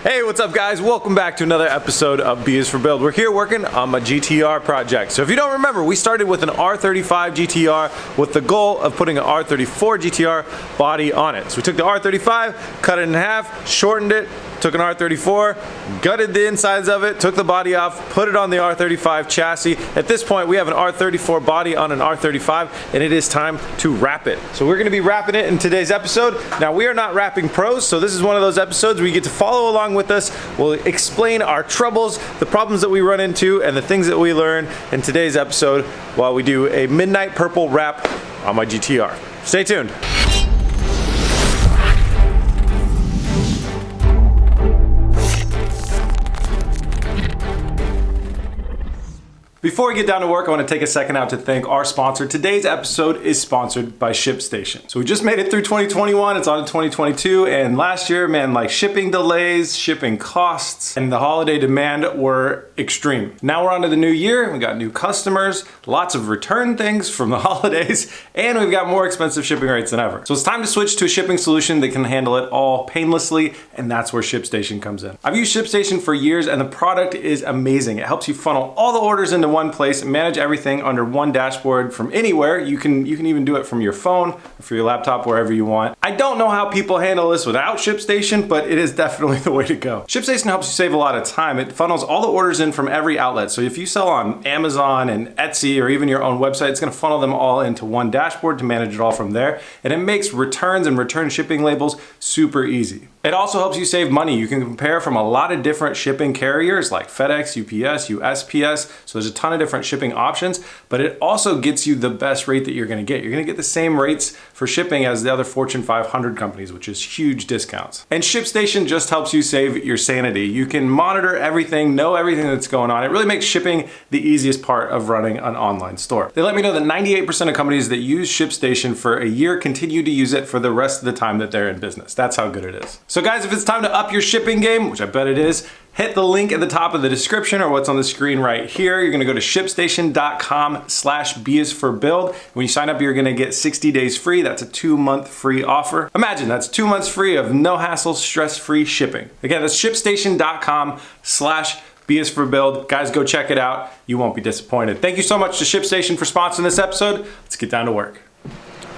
Hey, what's up guys? Welcome back to another episode of B is for Build. We're here working on my GTR project. So if you don't remember, we started with an R35 GTR with the goal of putting an R34 GTR body on it. So we took the R35, cut it in half, shortened it, took an R34, gutted the insides of it, took the body off, put it on the R35 chassis. At this point, we have an R34 body on an R35, and it is time to wrap it. So we're gonna be wrapping it in today's episode. Now, we are not wrapping pros, so this is one of those episodes where you get to follow along with us. We'll explain our troubles, the problems that we run into, and the things that we learn in today's episode while we do a midnight purple wrap on my GTR. Stay tuned. Before we get down to work, I want to take a second out to thank our sponsor. Today's episode is sponsored by ShipStation. So we just made it through 2021, it's on to 2022, and last year, man, like shipping delays, shipping costs, and the holiday demand were extreme. Now we're on to the new year, we got new customers, lots of return things from the holidays, and we've got more expensive shipping rates than ever. So it's time to switch to a shipping solution that can handle it all painlessly, and that's where ShipStation comes in. I've used ShipStation for years, and the product is amazing. It helps you funnel all the orders into one place and manage everything under one dashboard from anywhere. You can even do it from your phone or from your laptop, wherever you want. I don't know how people handle this without ShipStation, but it is definitely the way to go. ShipStation helps you save a lot of time. It funnels all the orders in from every outlet. So if you sell on Amazon and Etsy or even your own website, it's gonna funnel them all into one dashboard to manage it all from there. And it makes returns and return shipping labels super easy. It also helps you save money. You can compare from a lot of different shipping carriers like FedEx, UPS, USPS. So there's a ton of different shipping options, but it also gets you the best rate that you're gonna get. You're gonna get the same rates for shipping as the other Fortune 500 companies, which is huge discounts. And ShipStation just helps you save your sanity. You can monitor everything, know everything that's going on. It really makes shipping the easiest part of running an online store. They let me know that 98% of companies that use ShipStation for a year continue to use it for the rest of the time that they're in business. That's how good it is. So guys, if it's time to up your shipping game, which I bet it is, hit the link at the top of the description or what's on the screen right here. You're gonna go to shipstation.com/B is for build. When you sign up, you're gonna get 60 days free. That's a 2-month free offer. Imagine that's 2 months free of no hassle, stress-free shipping. Again, that's shipstation.com/B is for build. Guys, go check it out. You won't be disappointed. Thank you so much to ShipStation for sponsoring this episode. Let's get down to work.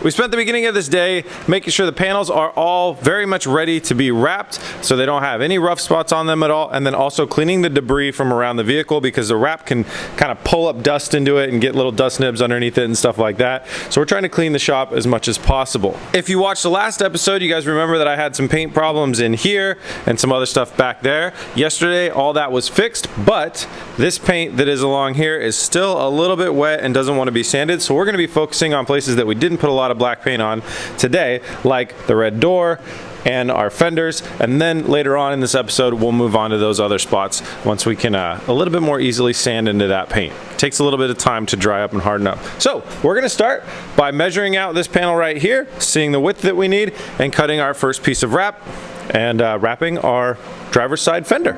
We spent the beginning of this day making sure the panels are all very much ready to be wrapped so they don't have any rough spots on them at all, and then also cleaning the debris from around the vehicle because the wrap can kind of pull up dust into it and get little dust nibs underneath it and stuff like that. So we're trying to clean the shop as much as possible. If you watched the last episode, you guys remember that I had some paint problems in here and some other stuff back there. Yesterday, all that was fixed, but this paint that is along here is still a little bit wet and doesn't want to be sanded. So we're going to be focusing on places that we didn't put a lot of black paint on today, like the red door and our fenders, and then later on in this episode we'll move on to those other spots once we can a little bit more easily sand into that paint. It takes a little bit of time to dry up and harden up. So we're gonna start by measuring out this panel right here, seeing the width that we need, and cutting our first piece of wrap and wrapping our driver's side fender.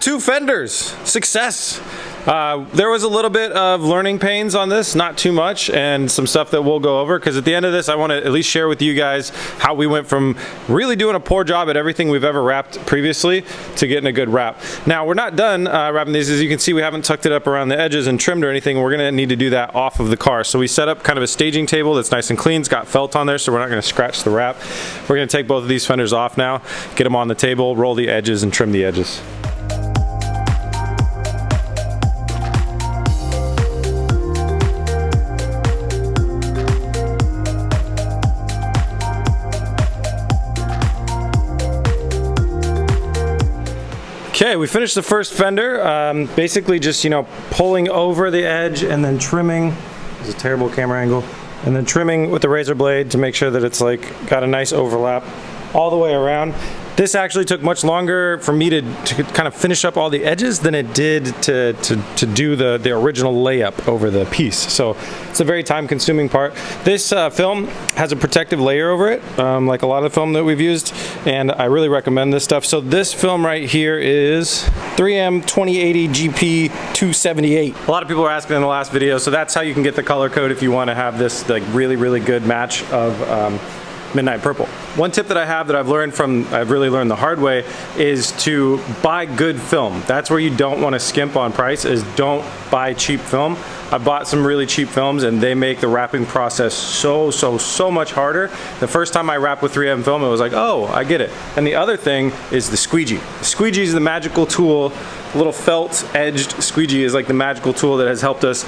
Two fenders, success. There was a little bit of learning pains on this, not too much, and some stuff that we'll go over, because at the end of this I want to at least share with you guys how we went from really doing a poor job at everything we've ever wrapped previously to getting a good wrap. Now we're not done wrapping these. As you can see, we haven't tucked it up around the edges and trimmed or anything. We're gonna need to do that off of the car. So we set up kind of a staging table that's nice and clean. It's got felt on there, so we're not gonna scratch the wrap. We're gonna take both of these fenders off now, get them on the table, roll the edges, and trim the edges. Okay, we finished the first fender. Basically just, pulling over the edge and then trimming. It's a terrible camera angle. And then trimming with the razor blade to make sure that it's got a nice overlap all the way around. This actually took much longer for me to kind of finish up all the edges than it did to do the original layup over the piece. So it's a very time consuming part. This film has a protective layer over it, like a lot of the film that we've used, and I really recommend this stuff. So this film right here is 3M 2080 GP 278. A lot of people were asking in the last video, so that's how you can get the color code if you want to have this like really good match of Midnight Purple. One tip that I have that I've really learned the hard way is to buy good film. That's where you don't want to skimp on price, is don't buy cheap film. I bought some really cheap films and they make the wrapping process so much harder. The first time I wrapped with 3M film, it was like, oh, I get it. And the other thing is the squeegee. The squeegee is the magical tool. A little felt edged squeegee is like the magical tool that has helped us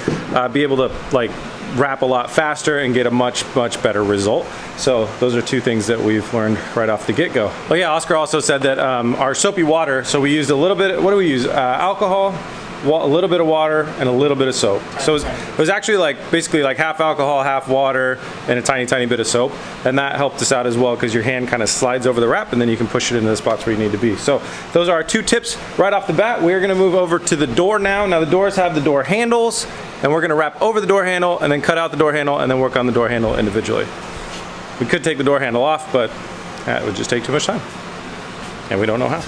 be able to like wrap a lot faster and get a much better result. So those are two things that we've learned right off the get-go. Oh yeah, Oscar also said that our soapy water, so we used a little bit, what do we use? Alcohol, a little bit of water, and a little bit of soap. So it was actually like basically like half alcohol, half water, and a tiny bit of soap. And that helped us out as well because your hand kind of slides over the wrap and then you can push it into the spots where you need to be. So those are our two tips right off the bat. We're gonna move over to the door now. Now the doors have the door handles, and we're gonna wrap over the door handle and then cut out the door handle and then work on the door handle individually. We could take the door handle off, but that would just take too much time. And we don't know how.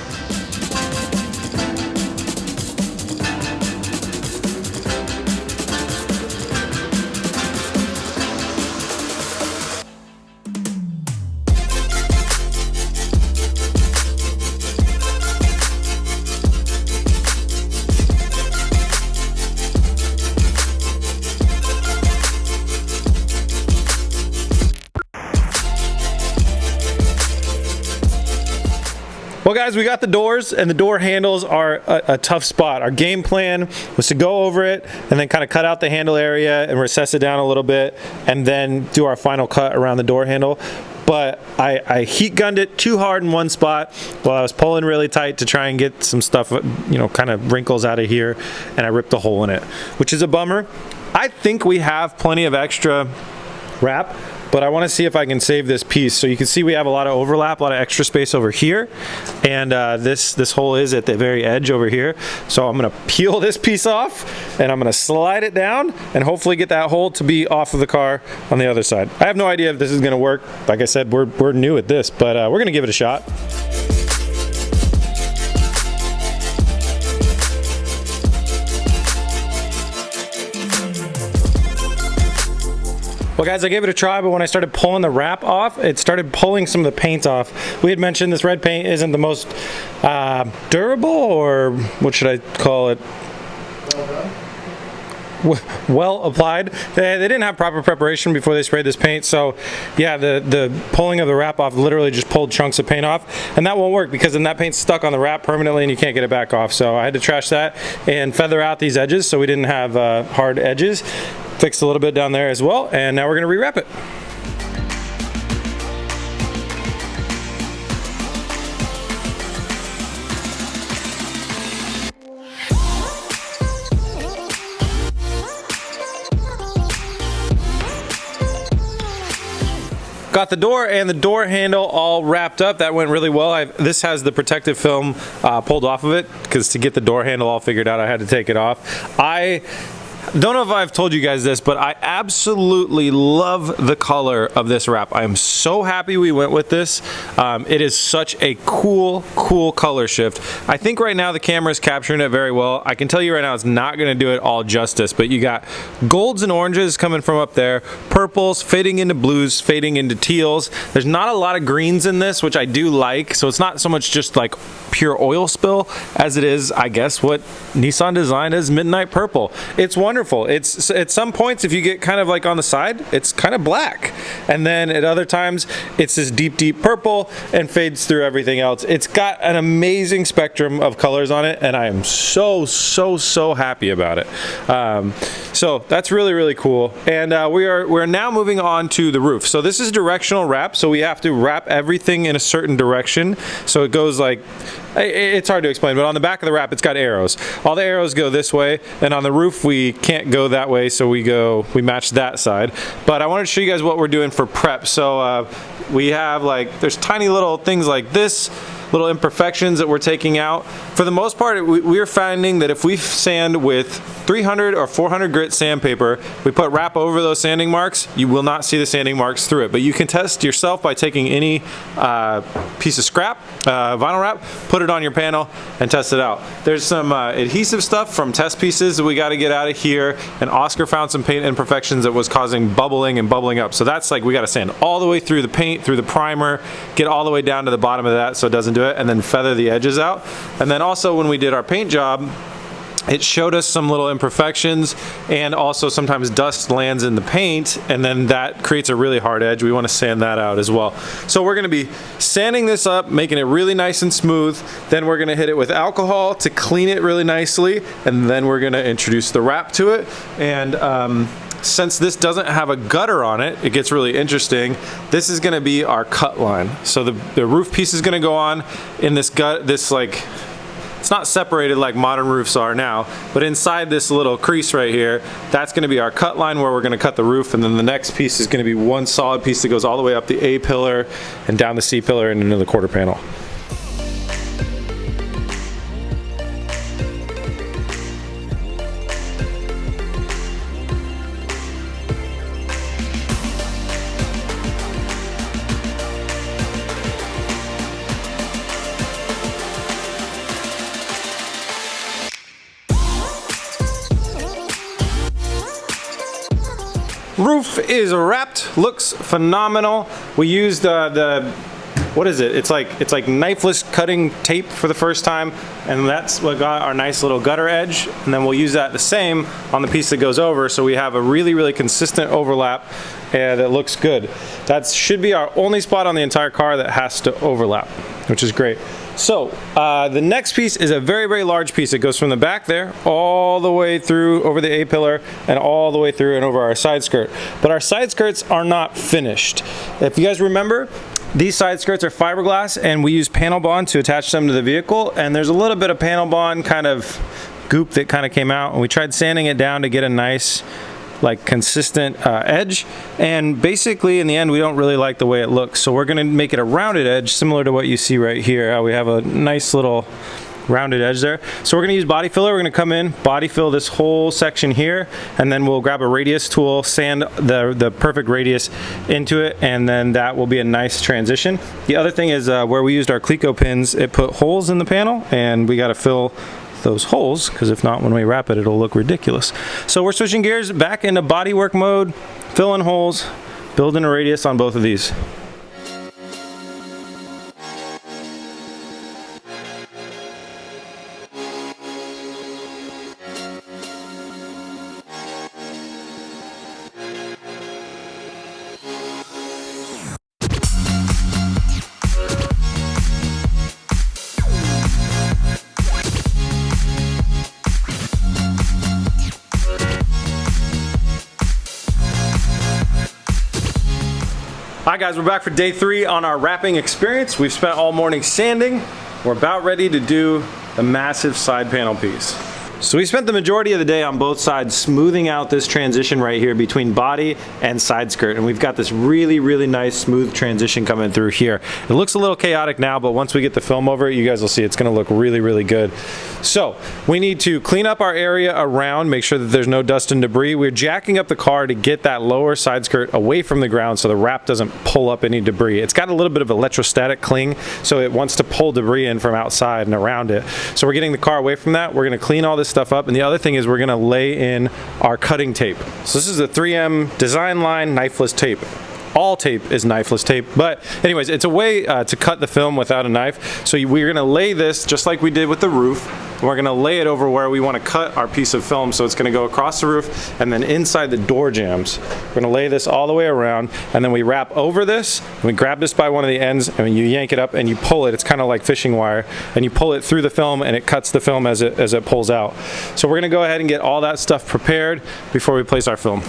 Well guys, we got the doors, and the door handles are a tough spot. Our game plan was to go over it and then kind of cut out the handle area and recess it down a little bit and then do our final cut around the door handle. But I heat gunned it too hard in one spot while I was pulling really tight to try and get some stuff, you know, kind of wrinkles out of here, and I ripped a hole in it, which is a bummer. I think we have plenty of extra wrap, but I want to see if I can save this piece. So you can see we have a lot of overlap, a lot of extra space over here, and this hole is at the very edge over here. So I'm going to peel this piece off and I'm going to slide it down and hopefully get that hole to be off of the car on the other side. I have no idea if this is going to work. Like I said, we're new at this, but we're going to give it a shot. Well guys, I gave it a try, but when I started pulling the wrap off, it started pulling some of the paint off. We had mentioned this red paint isn't the most durable, or what should I call it? Well applied. They didn't have proper preparation before they sprayed this paint, so yeah, the pulling of the wrap off literally just pulled chunks of paint off, and that won't work because then that paint's stuck on the wrap permanently and you can't get it back off. So I had to trash that and feather out these edges so we didn't have hard edges. Fixed a little bit down there as well, and now we're going to rewrap it. Got the door and the door handle all wrapped up. That went really well. This has the protective film pulled off of it, because to get the door handle all figured out, I had to take it off. I don't know if I've told you guys this, but I absolutely love the color of this wrap. I am so happy we went with this. It is such a cool color shift. I think right now the camera is capturing it very well. I can tell you right now it's not going to do it all justice, but you got golds and oranges coming from up there, purples fading into blues, fading into teals. There's not a lot of greens in this, which I do like, so it's not so much just like pure oil spill as it is, I guess, what Nissan designed as Midnight Purple. It's wonderful. It's at some points, if you get kind of like on the side, it's kind of black, and then at other times it's this deep purple and fades through everything else. It's got an amazing spectrum of colors on it, and I am so happy about it. So that's really cool. And we're now moving on to the roof. So this is directional wrap, so we have to wrap everything in a certain direction. So it goes like, it's hard to explain, but on the back of the wrap it's got arrows. All the arrows go this way, and on the roof we can't go that way, so we match that side. But I wanted to show you guys what we're doing for prep. So we have, like, there's tiny little things like this little imperfections that we're taking out. For the most part, we're finding that if we sand with 300 or 400 grit sandpaper, we put wrap over those sanding marks, you will not see the sanding marks through it. But you can test yourself by taking any piece of scrap, vinyl wrap, put it on your panel and test it out. There's some adhesive stuff from test pieces that we got to get out of here, and Oscar found some paint imperfections that was causing bubbling and bubbling up. So that's like, we got to sand all the way through the paint, through the primer, get all the way down to the bottom of that so it doesn't do it, and then feather the edges out. And then also when we did our paint job, it showed us some little imperfections, and also sometimes dust lands in the paint and then that creates a really hard edge. We want to sand that out as well. So we're going to be sanding this up, making it really nice and smooth. Then we're going to hit it with alcohol to clean it really nicely, and then we're going to introduce the wrap to it. And since this doesn't have a gutter on it, it gets really interesting. This is going to be our cut line. So the roof piece is going to go on in this like, it's not separated like modern roofs are now, but inside this little crease right here, that's going to be our cut line where we're going to cut the roof, and then the next piece is going to be one solid piece that goes all the way up the A pillar and down the C pillar and into the quarter panel. Roof is wrapped, looks phenomenal. We used what is it? It's like knifeless cutting tape for the first time, and that's what got our nice little gutter edge. And then we'll use that the same on the piece that goes over, so we have a really consistent overlap that looks good. That should be our only spot on the entire car that has to overlap, which is great. So the next piece is a very large piece. It goes from the back there all the way through over the A pillar and all the way through and over our side skirt. But our side skirts are not finished. If you guys remember, these side skirts are fiberglass, and we use panel bond to attach them to the vehicle, and there's a little bit of panel bond kind of goop that kind of came out, and we tried sanding it down to get a nice like consistent edge, and basically in the end we don't really like the way it looks, so we're going to make it a rounded edge similar to what you see right here, how we have a nice little rounded edge there. So we're going to use body filler. We're going to come in, body fill this whole section here, and then we'll grab a radius tool, sand the perfect radius into it, and then that will be a nice transition. The other thing is where we used our Cleco pins, it put holes in the panel, and we got to fill those holes, because if not, when we wrap it, it'll look ridiculous. So we're switching gears back into bodywork mode, filling holes, building a radius on both of these. Alright guys, we're back for day 3 on our wrapping experience. We've spent all morning sanding. We're about ready to do the massive side panel piece. So we spent the majority of the day on both sides smoothing out this transition right here between body and side skirt, and we've got this really nice smooth transition coming through here. It looks a little chaotic now, but once we get the film over it, you guys will see it's going to look really good. So we need to clean up our area around, make sure that there's no dust and debris. We're jacking up the car to get that lower side skirt away from the ground so the wrap doesn't pull up any debris. It's got a little bit of electrostatic cling, so it wants to pull debris in from outside and around it. So we're getting the car away from that. We're going to clean all this stuff up, and the other thing is we're going to lay in our cutting tape. So this is a 3M Design Line knifeless tape. All tape is knifeless tape, but anyways, it's a way to cut the film without a knife. So we're going to lay this just like we did with the roof. We're going to lay it over where we want to cut our piece of film, so it's going to go across the roof and then inside the door jambs. We're going to lay this all the way around, and then we wrap over this, and we grab this by one of the ends, and you yank it up and you pull it. It's kind of like fishing wire, and you pull it through the film, and it cuts the film as it pulls out. So we're going to go ahead and get all that stuff prepared before we place our film.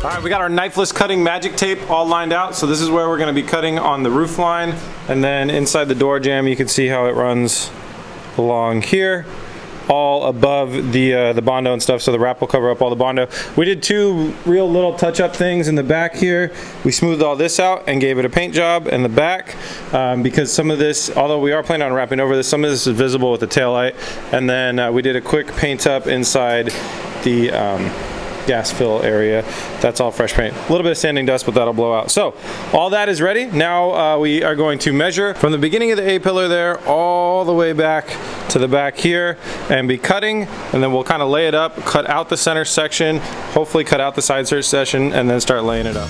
Alright, we got our knifeless cutting magic tape all lined out, so this is where we're going to be cutting on the roof line, and then inside the door jamb you can see how it runs along here. all above the Bondo and stuff, so the wrap will cover up all the Bondo. We did 2 real little touch-up things in the back here. We smoothed all this out and gave it a paint job in the back because some of this, although we are planning on wrapping over this, some of this is visible with the tail light. And then we did a quick paint up inside the gas fill area. That's all fresh paint. A little bit of sanding dust, but that'll blow out. So all that is ready. Now we are going to measure from the beginning of the A-pillar there all the way back to the back here and be cutting, and then we'll kind of lay it up, cut out the center section, hopefully cut out the side section, and then start laying it up.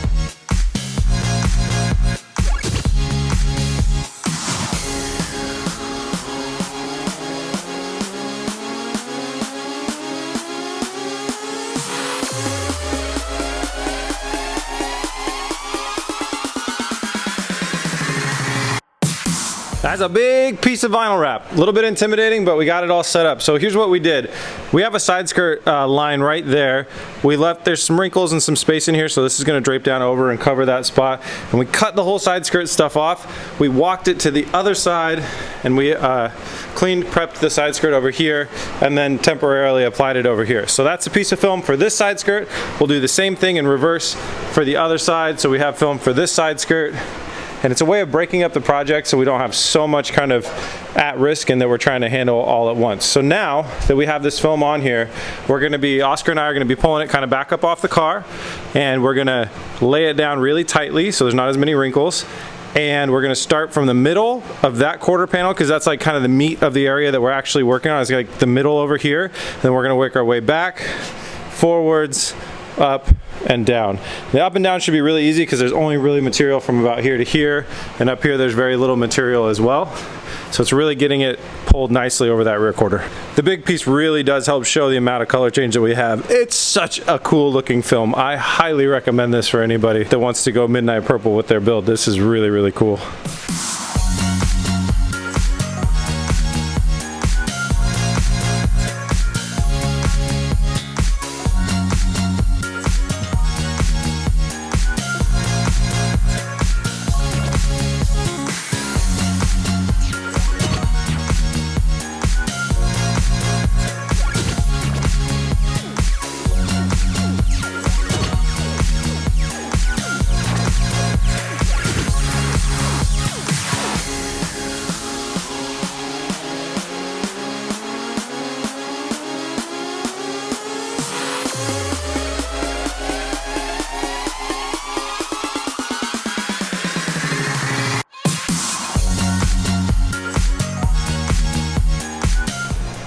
That's a big piece of vinyl wrap. A little bit intimidating, but we got it all set up. So here's what we did. We have a side skirt line right there. We left, there's some wrinkles and some space in here, so this is gonna drape down over and cover that spot. And we cut the whole side skirt stuff off. We walked it to the other side, and we prepped the side skirt over here, and then temporarily applied it over here. So that's a piece of film for this side skirt. We'll do the same thing in reverse for the other side. So we have film for this side skirt. And it's a way of breaking up the project so we don't have so much kind of at risk and that we're trying to handle all at once. So now that we have this film on here, Oscar and I are gonna be pulling it kind of back up off the car, and we're gonna lay it down really tightly so there's not as many wrinkles. And we're gonna start from the middle of that quarter panel, because that's like kind of the meat of the area that we're actually working on. It's like the middle over here. Then we're gonna work our way back, forwards, up, and down. The up and down should be really easy because there's only really material from about here to here, and up here there's very little material as well. So it's really getting it pulled nicely over that rear quarter. The big piece really does help show the amount of color change that we have. It's such a cool looking film. I highly recommend this for anybody that wants to go midnight purple with their build. This is really, really cool.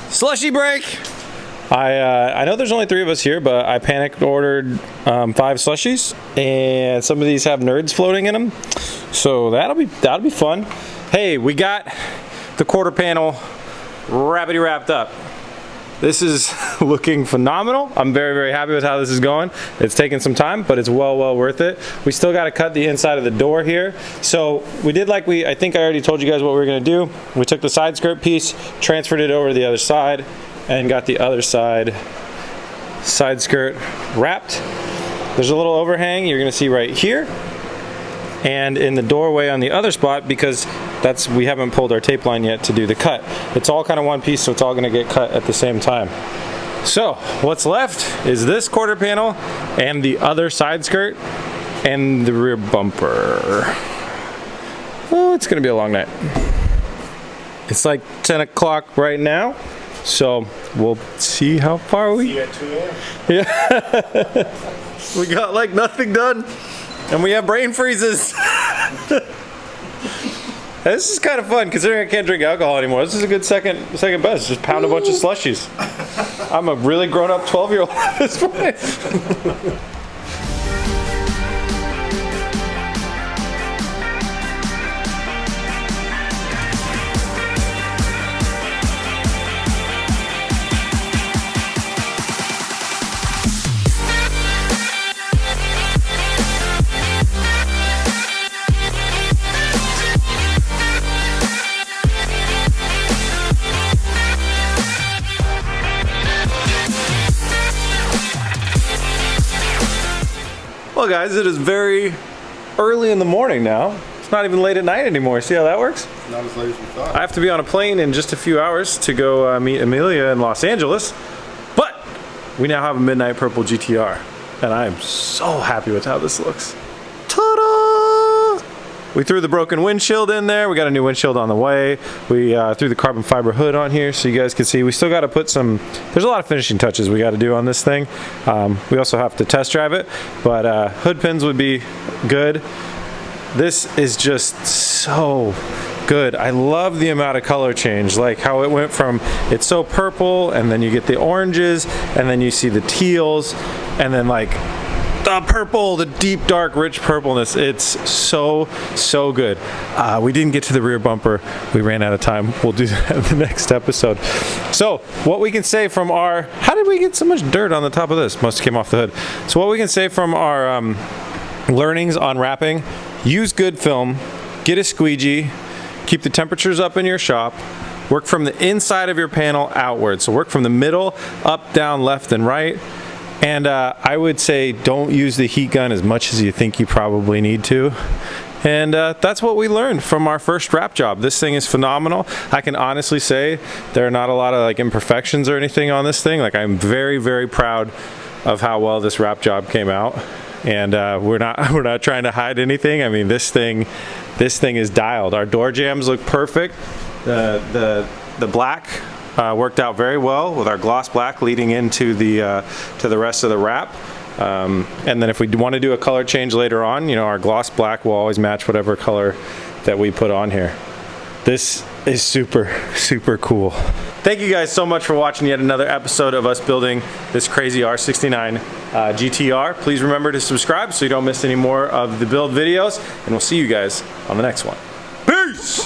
Slushy break! I know there's only 3 of us here, but I panicked ordered 5 slushies, and some of these have nerds floating in them, so that'll be fun. Hey, we got the quarter panel wrapped up. This is looking phenomenal. I'm very, very happy with how this is going. It's taken some time, but it's well worth it. We still got to cut the inside of the door here. So we did like I think I already told you guys what we were going to do. We took the side skirt piece, transferred it over to the other side, and got the other side skirt wrapped. There's a little overhang you're going to see right here, and in the doorway on the other spot, because we haven't pulled our tape line yet to do the cut. It's all kind of one piece, so it's all going to get cut at the same time. So what's left is this quarter panel and the other side skirt and the rear bumper. Oh, it's going to be a long night. It's like 10 o'clock right now, so we'll see how far we... See you at 2 a.m. Yeah. We got like nothing done, and we have brain freezes. This is kind of fun considering I can't drink alcohol anymore. This is a good second best. Just pound a bunch of slushies. I'm a really grown-up 12-year-old at this point. Well guys, it is very early in the morning now, not even late at night anymore. See how that works? Not as late as we thought. I have to be on a plane in just a few hours to go meet Amelia in Los Angeles. But we now have a midnight purple GTR. And I am so happy with how this looks. Ta-da! We threw the broken windshield in there. We got a new windshield on the way. We threw the carbon fiber hood on here so you guys can see. We still got to put some, there's a lot of finishing touches we got to do on this thing. We also have to test drive it, but hood pins would be good. This is just so good. I love the amount of color change, like how it went from, it's so purple, and then you get the oranges, and then you see the teals, and then like the purple, the deep, dark, rich purpleness. It's so good. We didn't get to the rear bumper. We ran out of time. We'll do that in the next episode. So what we can say from our, how did we get so much dirt on the top of this? Must have came off the hood. So what we can say from our learnings on wrapping: use good film, get a squeegee, keep the temperatures up in your shop, work from the inside of your panel outward. So work from the middle, up, down, left, and right. And I would say don't use the heat gun as much as you think you probably need to. And that's what we learned from our first wrap job. This thing is phenomenal. I can honestly say there are not a lot of like imperfections or anything on this thing. Like, I'm very proud of how well this wrap job came out. And we're not trying to hide anything. I mean, this thing is dialed. Our door jambs look perfect. The black worked out very well with our gloss black leading into the to the rest of the wrap. And then if we want to do a color change later on, you know, our gloss black will always match whatever color that we put on here. This is super cool. Thank you guys so much for watching yet another episode of us building this crazy R69 GTR. Please remember to subscribe so you don't miss any more of the build videos, and we'll see you guys on the next one. Peace!